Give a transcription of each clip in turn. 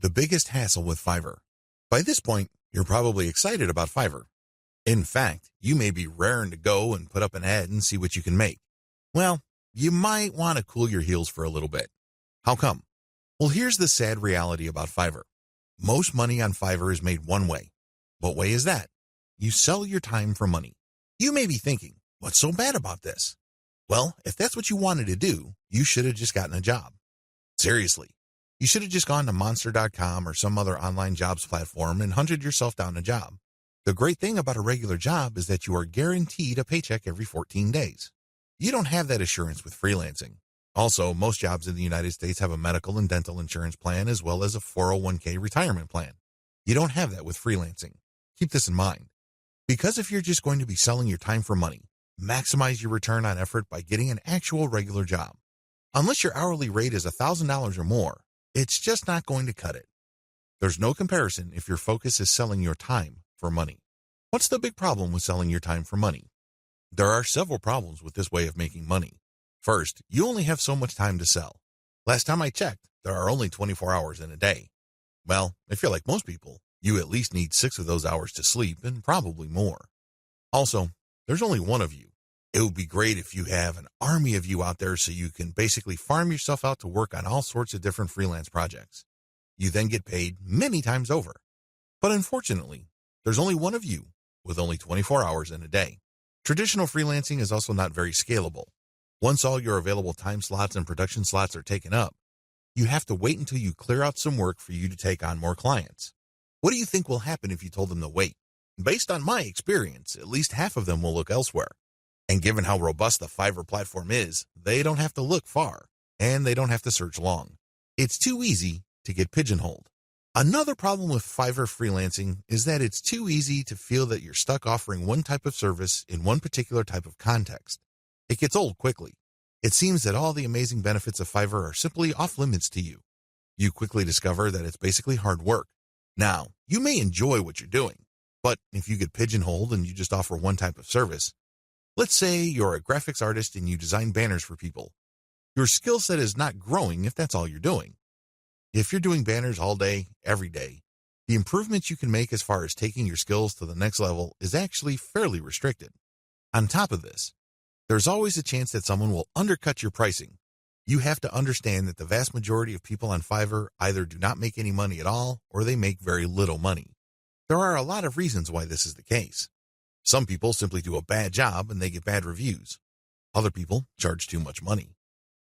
The biggest hassle with Fiverr. By this point, you're probably excited about Fiverr. In fact, you may be raring to go and put up an ad and see what you can make. Well, you might want to cool your heels for a little bit. How come? Well, here's the sad reality about Fiverr. Most money on Fiverr is made one way. What way is that? You sell your time for money. You may be thinking, what's so bad about this? Well, if that's what you wanted to do, you should have just gotten a job. Seriously. You should have just gone to monster.com or some other online jobs platform and hunted yourself down a job. The great thing about a regular job is that you are guaranteed a paycheck every 14 days. You don't have that assurance with freelancing. Also, most jobs in the United States have a medical and dental insurance plan as well as a 401k retirement plan. You don't have that with freelancing. Keep this in mind. Because if you're just going to be selling your time for money, maximize your return on effort by getting an actual regular job. Unless your hourly rate is $1,000 or more, it's just not going to cut it. There's no comparison if your focus is selling your time for money. What's the big problem with selling your time for money? There are several problems with this way of making money. First, you only have so much time to sell. Last time I checked, there are only 24 hours in a day. Well, if you're like most people, you at least need 6 of those hours to sleep and probably more. Also, there's only one of you. It would be great if you have an army of you out there so you can basically farm yourself out to work on all sorts of different freelance projects. You then get paid many times over. But unfortunately, there's only one of you with only 24 hours in a day. Traditional freelancing is also not very scalable. Once all your available time slots and production slots are taken up, you have to wait until you clear out some work for you to take on more clients. What do you think will happen if you told them to wait? Based on my experience, at least half of them will look elsewhere. And given how robust the Fiverr platform is, they don't have to look far, and they don't have to search long. It's too easy to get pigeonholed. Another problem with Fiverr freelancing is that it's too easy to feel that you're stuck offering one type of service in one particular type of context. It gets old quickly. It seems that all the amazing benefits of Fiverr are simply off limits to you. You quickly discover that it's basically hard work. Now, you may enjoy what you're doing, but if you get pigeonholed and you just offer one type of service, let's say you're a graphics artist and you design banners for people. Your skill set is not growing if that's all you're doing. If you're doing banners all day, every day, the improvements you can make as far as taking your skills to the next level is actually fairly restricted. On top of this, there's always a chance that someone will undercut your pricing. You have to understand that the vast majority of people on Fiverr either do not make any money at all or they make very little money. There are a lot of reasons why this is the case. Some people simply do a bad job and they get bad reviews. Other people charge too much money.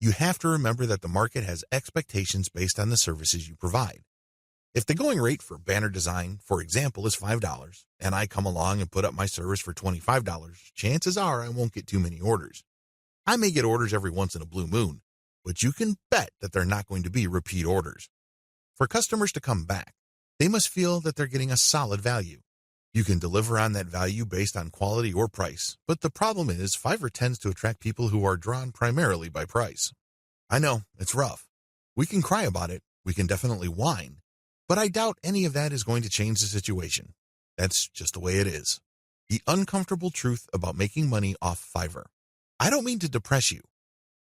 You have to remember that the market has expectations based on the services you provide. If the going rate for banner design, for example, is $5, and I come along and put up my service for $25, chances are I won't get too many orders. I may get orders every once in a blue moon, but you can bet that they're not going to be repeat orders. For customers to come back, they must feel that they're getting a solid value. You can deliver on that value based on quality or price, but the problem is Fiverr tends to attract people who are drawn primarily by price. I know, it's rough. We can cry about it, we can definitely whine, but I doubt any of that is going to change the situation. That's just the way it is. The uncomfortable truth about making money off Fiverr. I don't mean to depress you.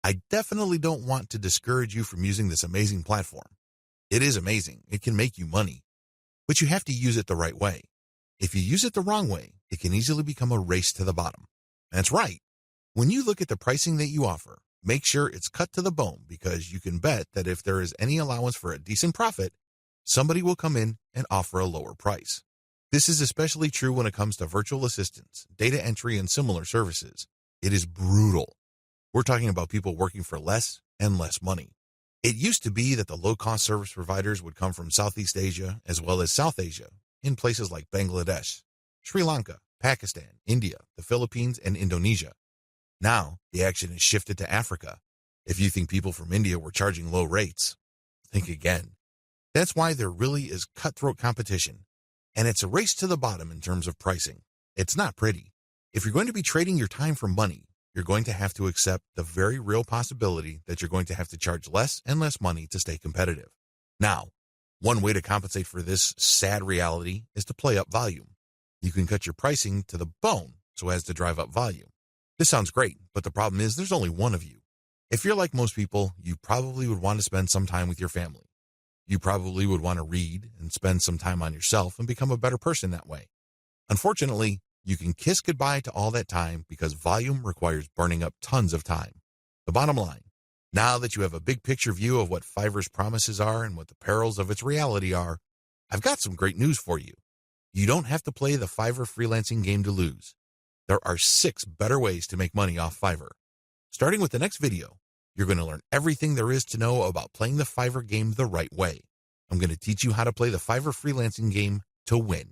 I definitely don't want to discourage you from using this amazing platform. It is amazing, it can make you money, but you have to use it the right way. If you use it the wrong way, it can easily become a race to the bottom. That's right. When you look at the pricing that you offer, make sure it's cut to the bone because you can bet that if there is any allowance for a decent profit, somebody will come in and offer a lower price. This is especially true when it comes to virtual assistants, data entry, and similar services. It is brutal. We're talking about people working for less and less money. It used to be that the low-cost service providers would come from Southeast Asia as well as South Asia, in places like Bangladesh, Sri Lanka, Pakistan, India, the Philippines, and Indonesia. Now, the action has shifted to Africa. If you think people from India were charging low rates, think again. That's why there really is cutthroat competition, and it's a race to the bottom in terms of pricing. It's not pretty. If you're going to be trading your time for money, you're going to have to accept the very real possibility that you're going to have to charge less and less money to stay competitive. Now, one way to compensate for this sad reality is to play up volume. You can cut your pricing to the bone so as to drive up volume. This sounds great, but the problem is there's only one of you. If you're like most people, you probably would want to spend some time with your family. You probably would want to read and spend some time on yourself and become a better person that way. Unfortunately, you can kiss goodbye to all that time because volume requires burning up tons of time. The bottom line, now that you have a big picture view of what Fiverr's promises are and what the perils of its reality are, I've got some great news for you. You don't have to play the Fiverr freelancing game to lose. There are 6 better ways to make money off Fiverr. Starting with the next video, you're going to learn everything there is to know about playing the Fiverr game the right way. I'm going to teach you how to play the Fiverr freelancing game to win.